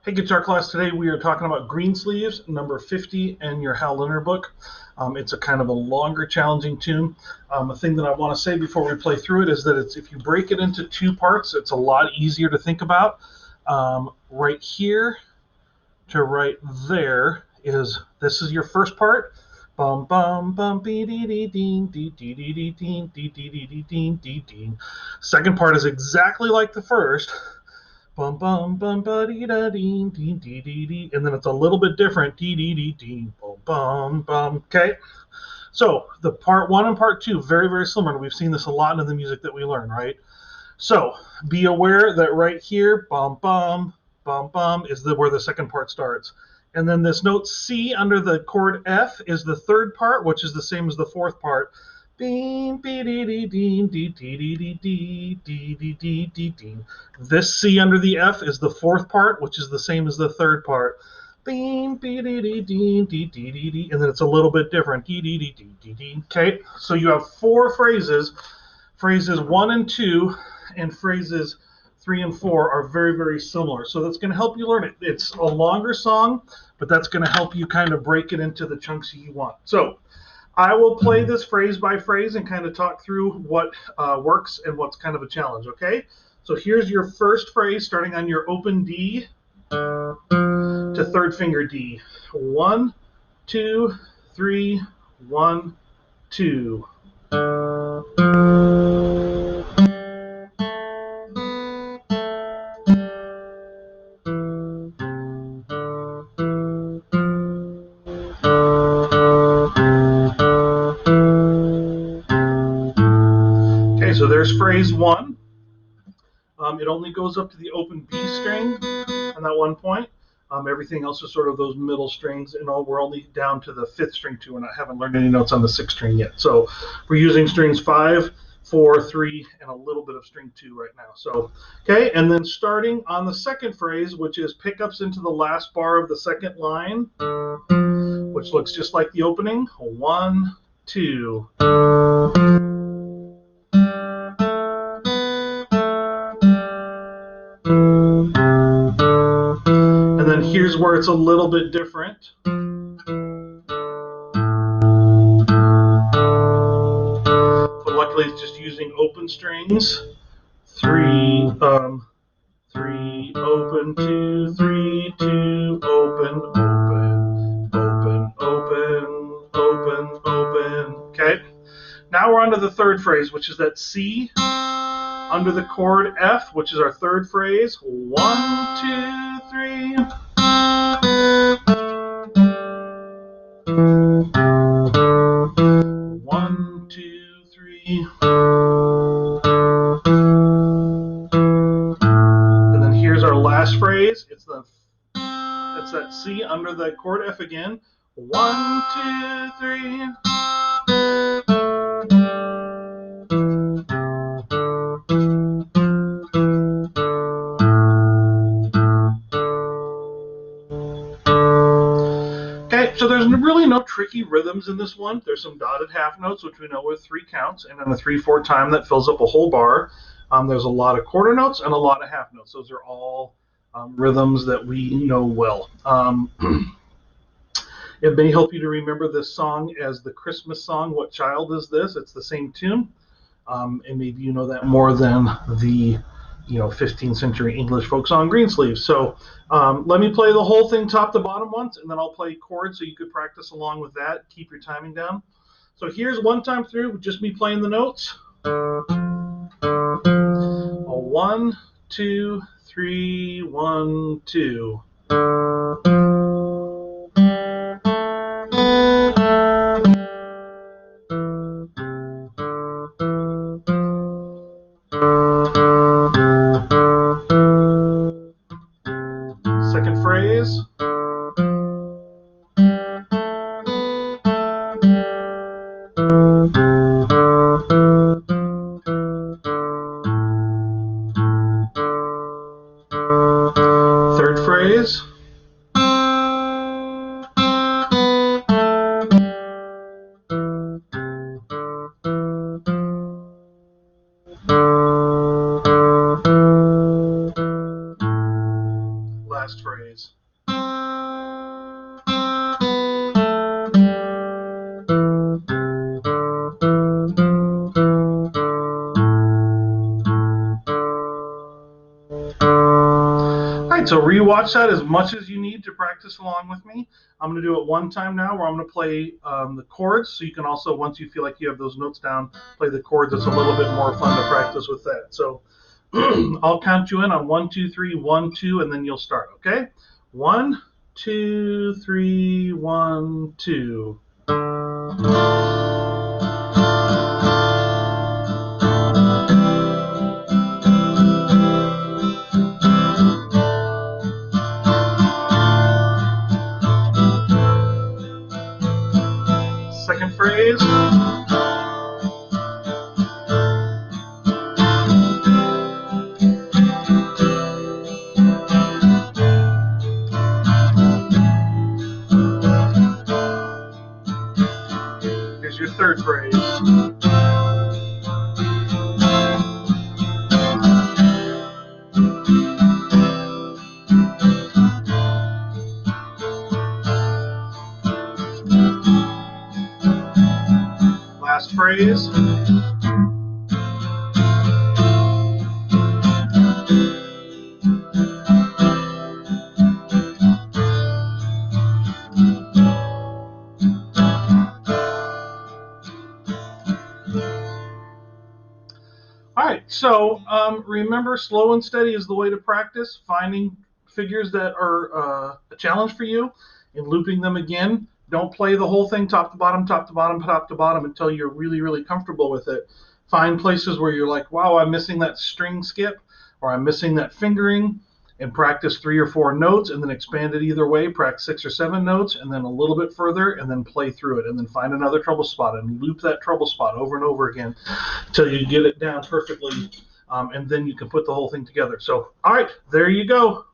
Hey, guitar class. Today we are talking about Greensleeves, number 50, in your Leonard book. It's a kind of a longer, challenging tune. A thing that I want to say before we play through it is that if you break it into two parts, it's a lot easier to think about. Right here to right there this is your first part. Bum bum bum dee dee dee dee dee dee dee dee dee dee dee dee dee dee dee. Second part is exactly like the first. Bum bum bum ba dee da dee dee dee dee dee, and then it's a little bit different. Dee dee dee dee bum bum bum. Okay, so the part one and part two very similar. We've seen this a lot in the music that we learn, right? So be aware that right here, bum bum bum bum, is where the second part starts, and then this note C under the chord F is the third part, which is the same as the fourth part. This C under the F is the fourth part, which is the same as the third part. And then it's a little bit different. Okay, so you have four phrases. Phrases 1 and 2 and phrases 3 and 4 are very similar. So that's going to help you learn it. It's a longer song, but that's going to help you kind of break it into the chunks you want. So I will play this phrase by phrase and kind of talk through what works and what's kind of a challenge, okay? So here's your first phrase starting on your open D to third finger D. 1, 2, 3, 1, 2. Okay, so there's phrase 1. It only goes up to the open B string on that one point. Everything else is sort of those middle strings, and we're only down to the 5th string too, and I haven't learned any notes on the 6th string yet. So we're using strings 5, 4, 3, and a little bit of string 2 right now. So, okay, and then starting on the second phrase, which is pickups into the last bar of the second line, which looks just like the opening. 1, 2. And then here's where it's a little bit different. But luckily it's just using open strings. 3, 3, open, 2, 3, 2, open, open, open, open, open, open. Okay? Now we're on to the third phrase, which is that C under the chord F, which is our third phrase. 1, 2, 3. 1, 2, 3. And then here's our last phrase. It's that C under the chord F again. 1, 2, 3. Okay, so there's really no tricky rhythms in this one. There's some dotted half notes, which we know with 3 counts, and then a 3/4 time that fills up a whole bar. There's a lot of quarter notes and a lot of half notes. Those are all rhythms that we know well. It may help you to remember this song as the Christmas song, What Child Is This? It's the same tune, and maybe you know that more than the 15th century English folk song Greensleeves. So let me play the whole thing top to bottom once, and then I'll play chords so you could practice along with that. Keep your timing down. So here's one time through with just me playing the notes. 1, 2, 3, 1, 2. Second phrase. Third phrase. Last phrase. phrase. All right, so rewatch that as much as you need to practice along with me. I'm going to do it one time now where I'm going to play the chords, so you can also, once you feel like you have those notes down, play the chords. It's a little bit more fun to practice with that. So I'll count you in on 1, 2, 3, 1, 2, and then you'll start, okay? 1, 2, 3, 1, 2. Second phrase. Here's your third phrase. Last phrase. All right, so remember, slow and steady is the way to practice finding figures that are a challenge for you and looping them again. Don't play the whole thing top to bottom, top to bottom, top to bottom until you're really, really comfortable with it. Find places where you're like, wow, I'm missing that string skip, or I'm missing that fingering, and practice 3 or 4 notes and then expand it either way. Practice 6 or 7 notes and then a little bit further and then play through it and then find another treble spot and loop that treble spot over and over again until you get it down perfectly. And then you can put the whole thing together. So, all right, there you go.